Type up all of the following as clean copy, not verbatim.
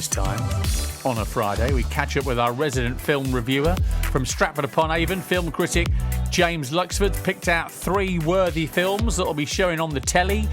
This time on a Friday, we catch up with our resident film reviewer from Stratford-upon-Avon, film critic James Luxford. Picked out 3 worthy films that will be showing on the telly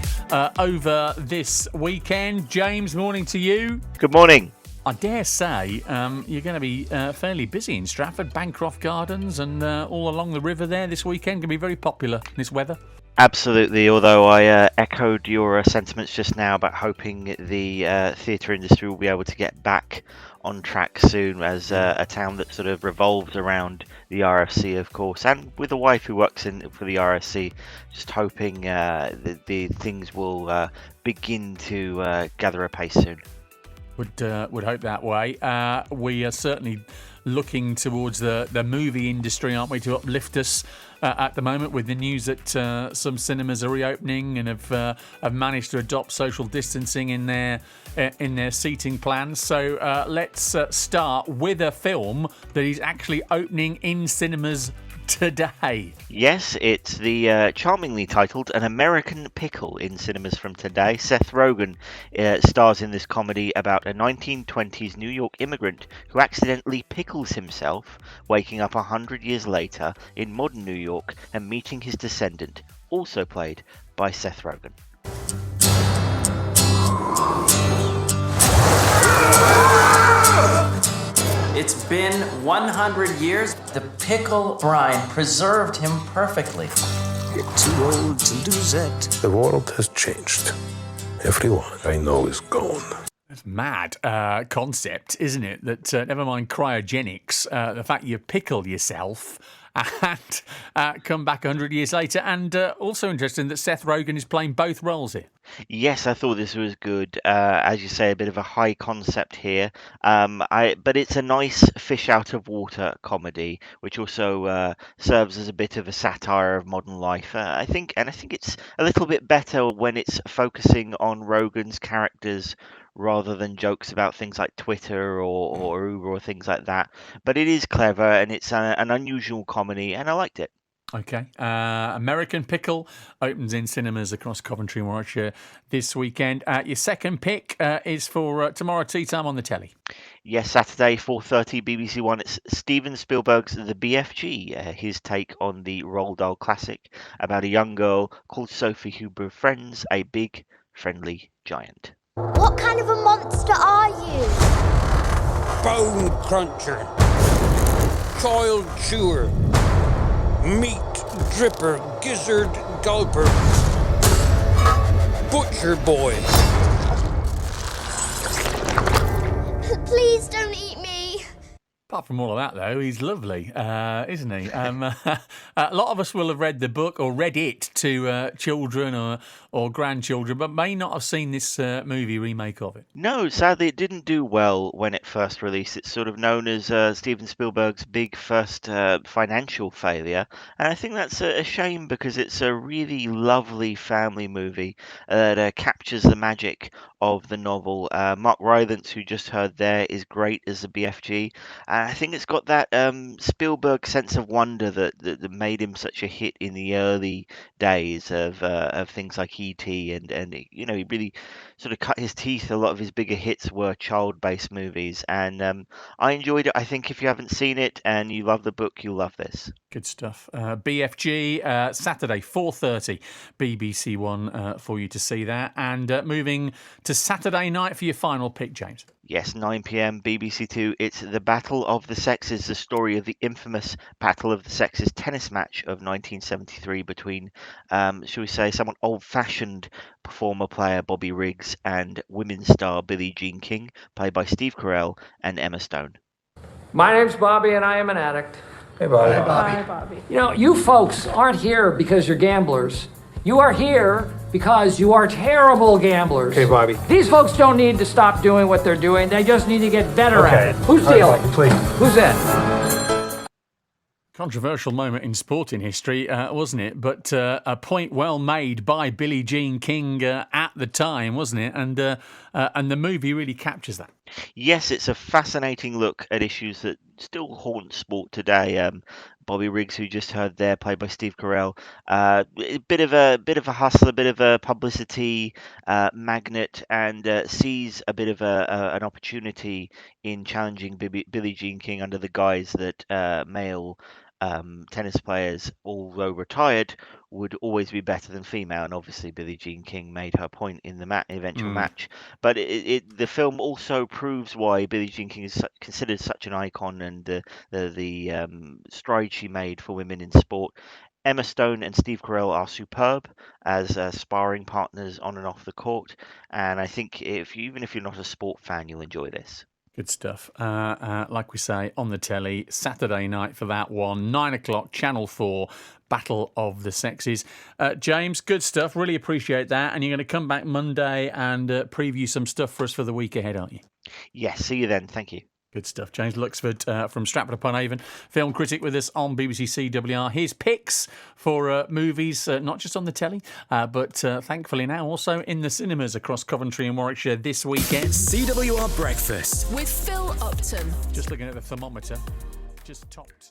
over this weekend. James, morning to you. Good morning. I dare say you're going to be fairly busy in Stratford, Bancroft Gardens and all along the river there this weekend. Going to be very popular in this weather. Absolutely, although I echoed your sentiments just now about hoping the theatre industry will be able to get back on track soon as a town that sort of revolves around the RFC, of course, and with a wife who works for the RFC, just hoping the things will begin to gather a pace soon. Would hope that way. We are certainly looking towards the movie industry, aren't we, to uplift us at the moment with the news that some cinemas are reopening and have managed to adopt social distancing in their seating plans. So let's start with a film that is actually opening in cinemas today. Yes, it's the charmingly titled An American Pickle in cinemas from today. Seth Rogen stars in this comedy about a 1920s New York immigrant who accidentally pickles himself, waking up 100 years later in modern New York and meeting his descendant, also played by Seth Rogen. It's been 100 years. The pickle brine preserved him perfectly. You're too old to lose that. The world has changed. Everyone I know is gone. It's mad concept, isn't it? That never mind cryogenics, the fact you pickle yourself and come back 100 years later. And also interesting that Seth Rogen is playing both roles here. Yes, I thought this was good. As you say, a bit of a high concept here. But it's a nice fish out of water comedy, which also serves as a bit of a satire of modern life. I think it's a little bit better when it's focusing on Rogen's characters rather than jokes about things like Twitter or Uber or things like that. But it is clever and it's an unusual comedy, and I liked it. Okay. American Pickle opens in cinemas across Coventry and Warwickshire this weekend. Your second pick is for tomorrow tea time on the telly. Yes, Saturday, 4:30 BBC One. It's Steven Spielberg's The BFG, his take on the Roald Dahl classic about a young girl called Sophie who befriends a big, friendly giant. What kind of a monster are you? Bone cruncher, child chewer, meat dripper, gizzard gulper, butcher boy. Please don't eat me. Apart from all of that, though, he's lovely, isn't he? A lot of us will have read the book or read it to children or grandchildren, but may not have seen this movie remake of it. No, sadly, it didn't do well when it first released. It's sort of known as Steven Spielberg's big first financial failure. And I think that's a shame because it's a really lovely family movie that captures the magic of the novel. Mark Rylance, who just heard there, is great as the BFG. And I think it's got that Spielberg sense of wonder that made him such a hit in the early days of things like E.T. and he really sort of cut his teeth. A lot of his bigger hits were child-based movies, and I enjoyed it. I think if you haven't seen it and you love the book, you'll love this. Good stuff. BFG, Saturday, 4:30, BBC One for you to see that. And moving to Saturday night for your final pick, James. Yes, 9 p.m, BBC Two. It's The Battle of the Sexes, the story of the infamous Battle of the Sexes tennis match of 1973 between, shall we say, somewhat old-fashioned former player Bobby Riggs and women's star Billie Jean King, played by Steve Carell and Emma Stone. My name's Bobby, and I am an addict. Hey, Bobby. Hi, Bobby. You know, you folks aren't here because you're gamblers. You are here because you are terrible gamblers. Hey, Bobby. These folks don't need to stop doing what they're doing. They just need to get better at it. Who's All right, dealing? Bobby, please. Who's in? Controversial moment in sporting history, wasn't it? But a point well made by Billie Jean King at the time, wasn't it? And the movie really captures that. Yes, it's a fascinating look at issues that still haunt sport today. Bobby Riggs, who you just heard there, played by Steve Carell, a bit of a hustler, a bit of a publicity magnet, and sees a bit of an opportunity in challenging Billie Jean King under the guise that male tennis players, although retired, would always be better than female. And obviously, Billie Jean King made her point in the eventual match. But the film also proves why Billie Jean King is considered such an icon, and the stride she made for women in sport. Emma Stone and Steve Carell are superb as sparring partners on and off the court, and I think even if you're not a sport fan, you'll enjoy this. Good stuff. Like we say, on the telly, Saturday night for that one, 9 o'clock, Channel 4, Battle of the Sexes. James, good stuff. Really appreciate that. And you're going to come back Monday and preview some stuff for us for the week ahead, aren't you? Yes, see you then. Thank you. Good stuff. James Luxford from Stratford-upon-Avon, film critic with us on BBC CWR. His picks for movies, not just on the telly, but thankfully now also in the cinemas across Coventry and Warwickshire this weekend. CWR Breakfast with Phil Upton. Just looking at the thermometer, just topped